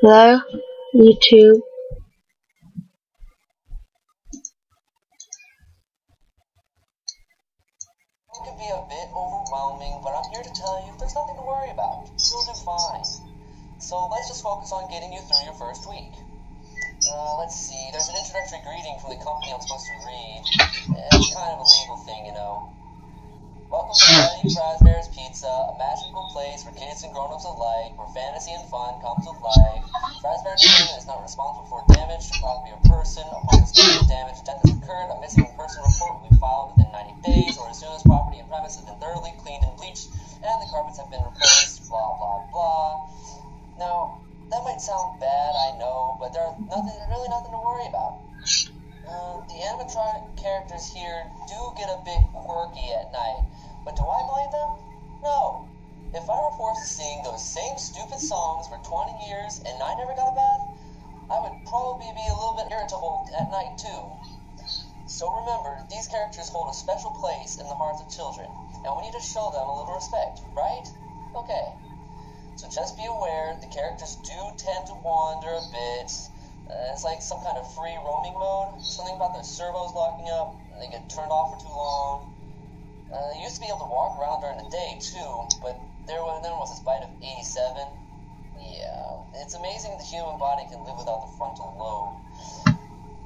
Hello, YouTube. It can be a bit overwhelming, but I'm here to tell you there's nothing to worry about. You'll do fine. So let's just focus on getting you through your first week. Let's see, there's an introductory greeting from the company I'm supposed to read. It's kind of a legal thing, you know. Welcome to Freddy Fazbear's Pizza, a magical place for kids and grown-ups alike, where fantasy and fun come to life. Fazbear Entertainment is not responsible for damage to property or person. Upon discovery of damage, death has occurred, a missing person report will be filed within 90 days, or as soon as property and premise has been thoroughly cleaned and bleached, and the carpets have been replaced, blah, blah, blah. Now, that might sound bad, I know, but there's really nothing to worry about. The animatronic characters here do get a bit quirky at night, but do I blame them? No. If I were forced to sing those same stupid songs for 20 years and I never got a bath, I would probably be a little bit irritable at night too. So remember, these characters hold a special place in the hearts of children, and we need to show them a little respect, right? Okay. So just be aware, the characters do tend to wander a bit. It's like some kind of free roaming mode. Something about their servos locking up, and they get turned off for too long. They used to be able to walk around during the day too, but there was this bite of 87. Yeah, it's amazing the human body can live without the frontal lobe.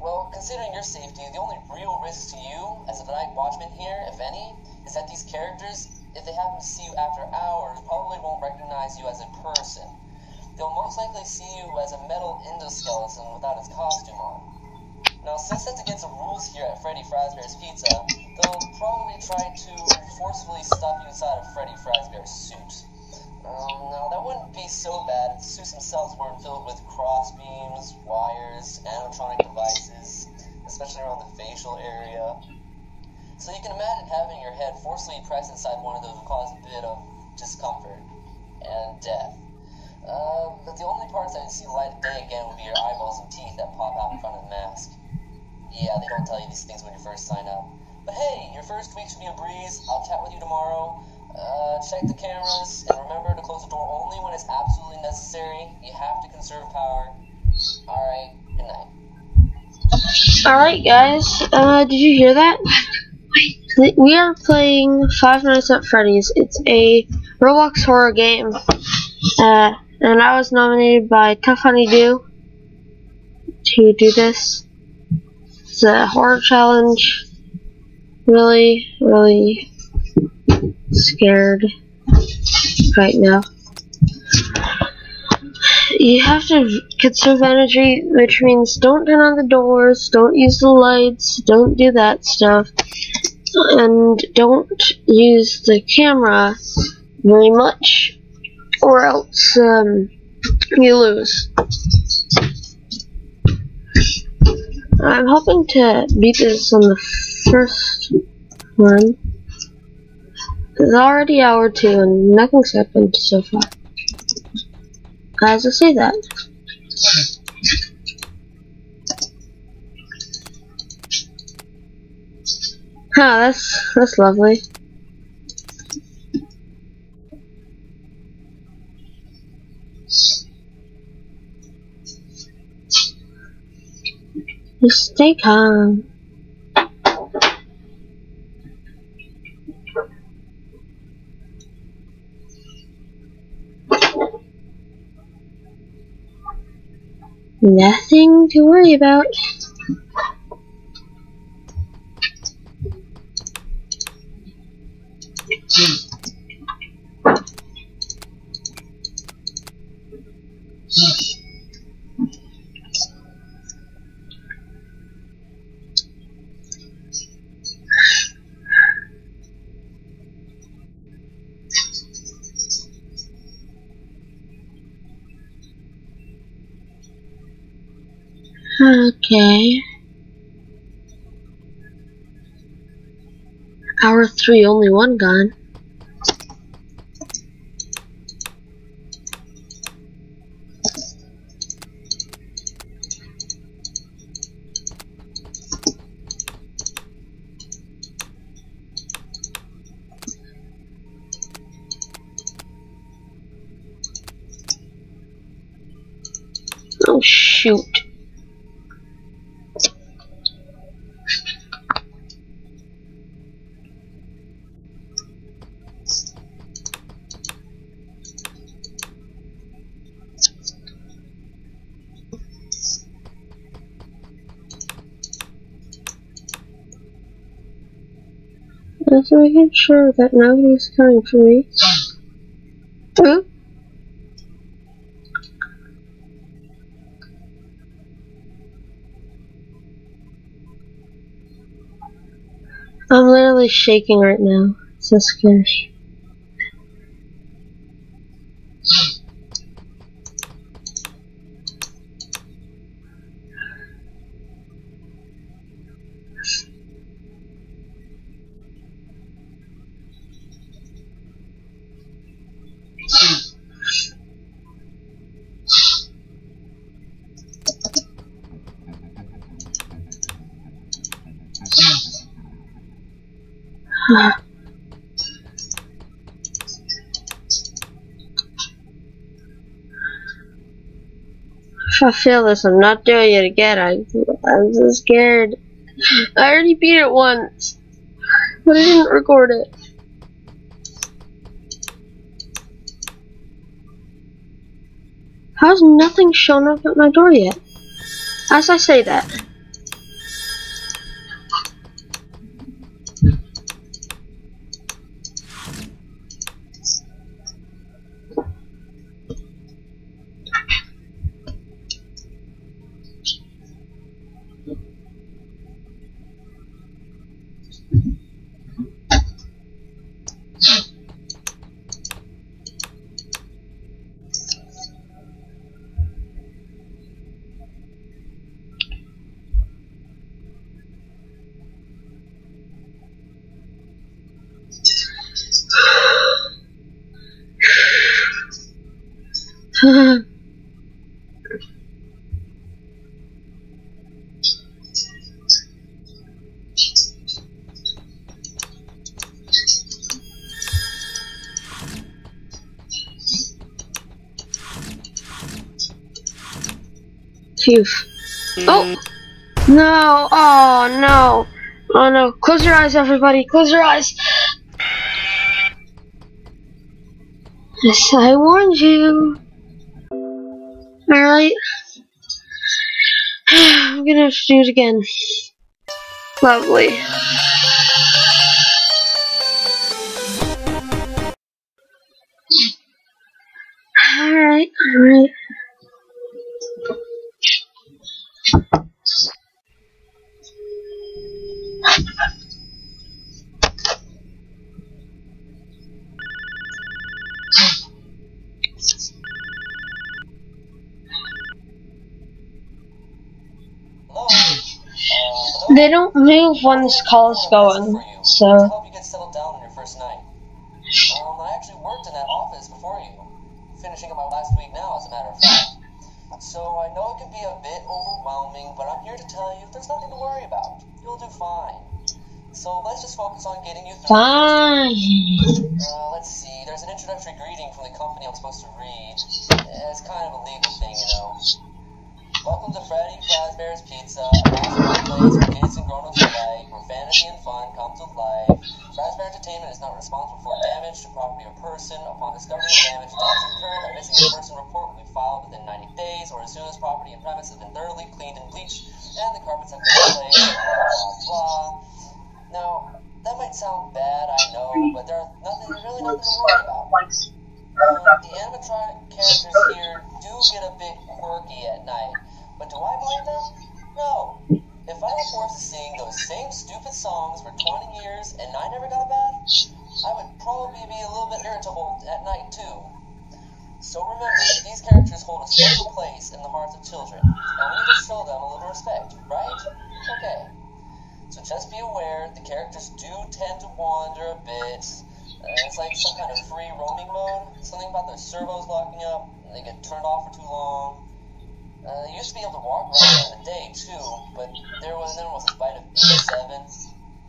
Well, considering your safety, the only real risk to you, as a night watchman here, if any, is that these characters, if they happen to see you after hours, probably won't recognize you as a person. They'll most likely see you as a metal endoskeleton without its costume on. Now, since that's against the rules here at Freddy Fazbear's Pizza, they'll probably try to forcefully stuff you inside of Freddy Fazbear's suit. Now, that wouldn't be so bad if the suits themselves weren't filled with crossbeams, wires, animatronic devices, especially around the facial area. So you can imagine having your head forcefully pressed inside one of those would cause a bit of discomfort and death. But the only parts that would see light of day again would be your eyeballs and teeth that pop out in front of the mask. Yeah, they don't tell you these things when you first sign up. But hey, your first week should be a breeze. I'll chat with you tomorrow. Check the cameras, and remember to close the door only when it's absolutely necessary. You have to conserve power. Alright, good night. Alright, guys. Did you hear that? We are playing Five Nights at Freddy's. It's a Roblox horror game. And I was nominated by Tough Honeydew to do this. It's a horror challenge. Really scared right now. You have to conserve energy, which means don't turn on the doors, don't use the lights, don't do that stuff, and don't use the camera very much, or else you lose. I'm hoping to beat this on the first one. It's already hour 2 and nothing's happened so far. Guys, will see that. Huh, that's lovely. Just stay calm. Nothing to worry about. Okay. Hour 3, only one gone. Oh shoot. Just making sure that nobody's coming for me. Ooh. I'm literally shaking right now. It's so scary. If I feel this, I'm not doing it again. I'm so scared. I already beat it once, but I didn't record it. How's nothing shown up at my door yet? As I say that. Phew. Oh! No! Oh no! Oh no! Close your eyes, everybody! Close your eyes! Yes, I warned you! Alright. I'm gonna have to do it again. Lovely. Alright, alright. They don't move when this call is going, so. I hope you get settled down on your first night. I actually worked in that office before you, finishing up my last week now, as a matter of fact. So I know it can be a bit overwhelming, but I'm here to tell you there's nothing to worry about. You'll do fine. So let's just focus on getting you through. Fine. Let's see. There's an introductory greeting from the company I'm supposed to read. It's kind of a legal thing, you know. Welcome to Freddy Fazbear's Pizza, a magical place for kids and grown-ups alike, where fantasy and fun come to life. Fazbear Entertainment is not responsible for damage to property or person. Upon discovering the damage that has occurred, a missing person report will be filed within 90 days, or as soon as property and premise have been thoroughly cleaned and bleached, and the carpets have been replaced, blah, blah, blah. Now, that might sound bad, I know, but there's really nothing to worry about. The animatronic characters here do get a bit quirky at night. But do I blame them? No. If I were forced to sing those same stupid songs for 20 years and I never got a bath, I would probably be a little bit irritable at night too. So remember that these characters hold a special place in the hearts of children, and we need to show them a little respect, right? Okay. So just be aware, the characters do tend to wander a bit. It's like some kind of free roaming mode. Something about their servos locking up, and they get turned off for too long. They used to be able to walk around in the day too, but there was a bite of 87.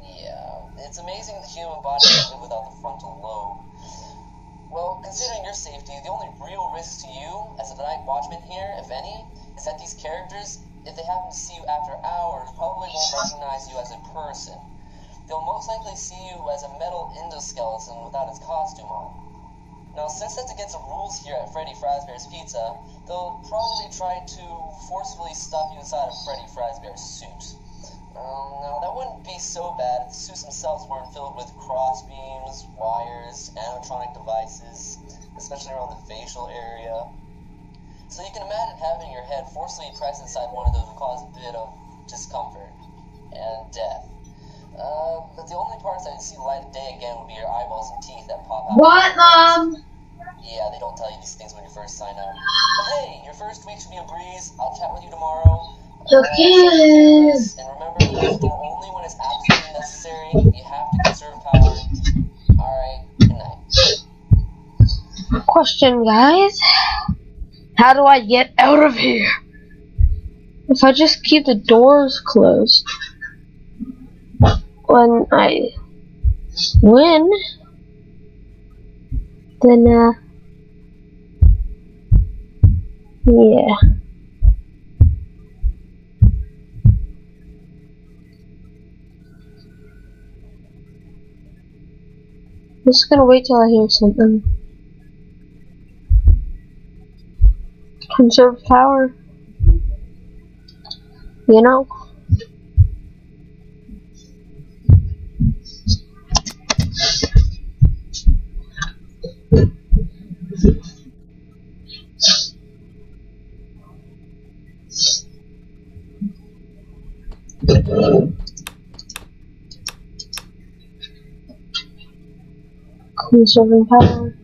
Yeah, it's amazing the human body can live without the frontal lobe. Well, considering your safety, the only real risk to you as a night watchman here, if any, is that these characters, if they happen to see you after hours, probably won't recognize you as a person. They'll most likely see you as a metal endoskeleton without its costume on. Now, since that's against the rules here at Freddy Fazbear's Pizza, they'll probably try to forcefully stuff you inside of Freddy Fazbear's suit. Now, that wouldn't be so bad if the suits themselves weren't filled with crossbeams, wires, animatronic devices, especially around the facial area. So you can imagine having your head forcibly pressed inside one of those would cause a bit of discomfort and death. But the only parts that would see the light of day again would be your eyeballs and teeth that pop out. What, Mom? Yeah, they don't tell you these things when you first sign up. But hey, your first week should be a breeze. I'll chat with you tomorrow. Okay. And remember, close the door only when it's absolutely necessary. You have to conserve power. Alright, good night. Question, guys. How do I get out of here? If I just keep the doors closed when I win, then, yeah. I'm just gonna wait till I hear something. Conserve power. You know? Conserving power.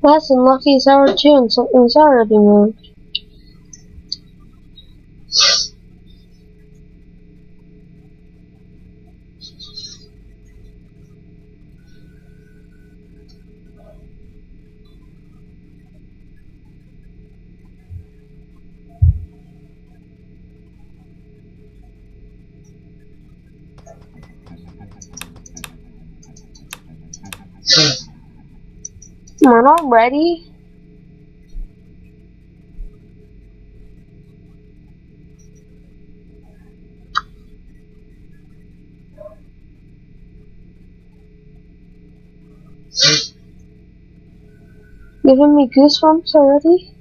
That's unlucky sour too, and something's already moved. We're not ready. Giving me goosebumps already?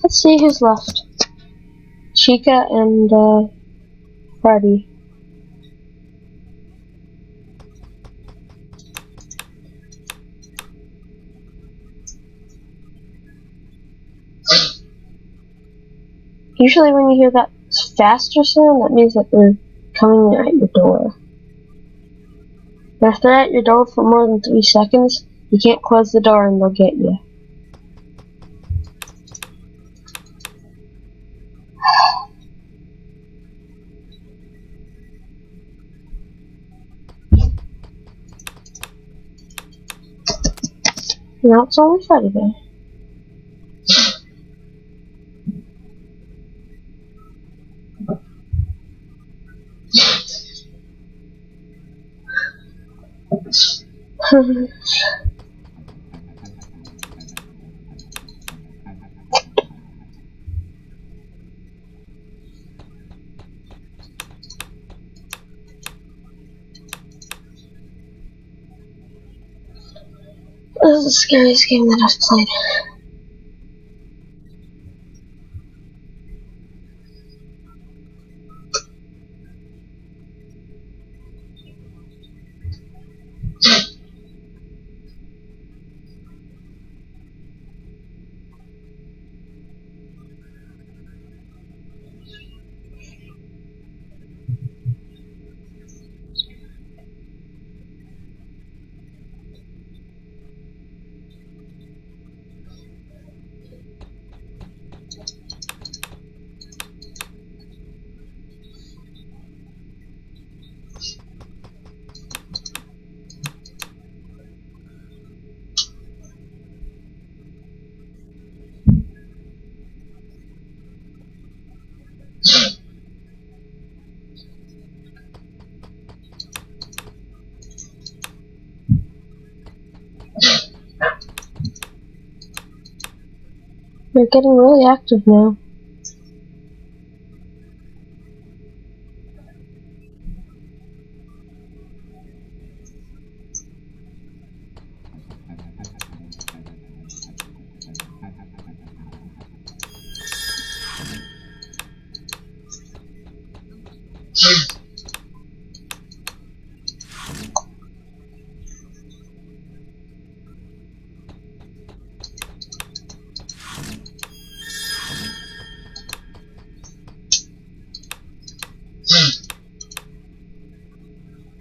Let's see who's left. Chica and Freddy. Usually when you hear that faster sound, that means that they're coming at your door. But if they're at your door for more than 3 seconds, you can't close the door and they'll get you. Now it's only Freddy Bear. This is the scariest game that I've played. You're getting really active now.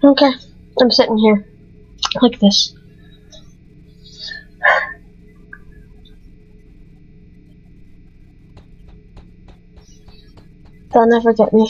Okay, I'm sitting here, like this. They'll never get me.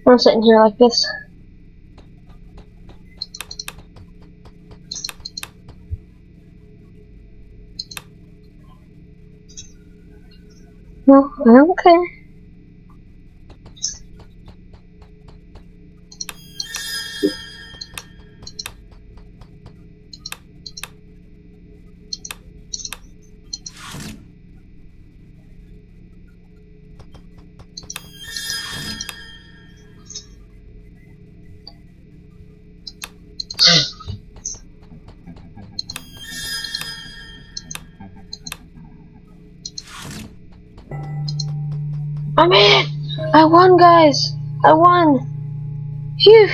I'm sitting here like this. Well, I don't care. I made it! I won, guys! I won! Phew!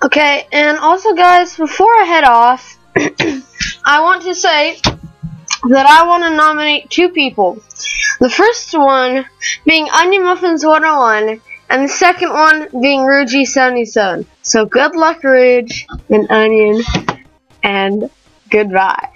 Okay, and also, guys, before I head off, I want to say that I want to nominate 2 people. The first one being Onion Muffins 101, and the second one being Ruji77. So good luck, Rouge and Onion, and goodbye.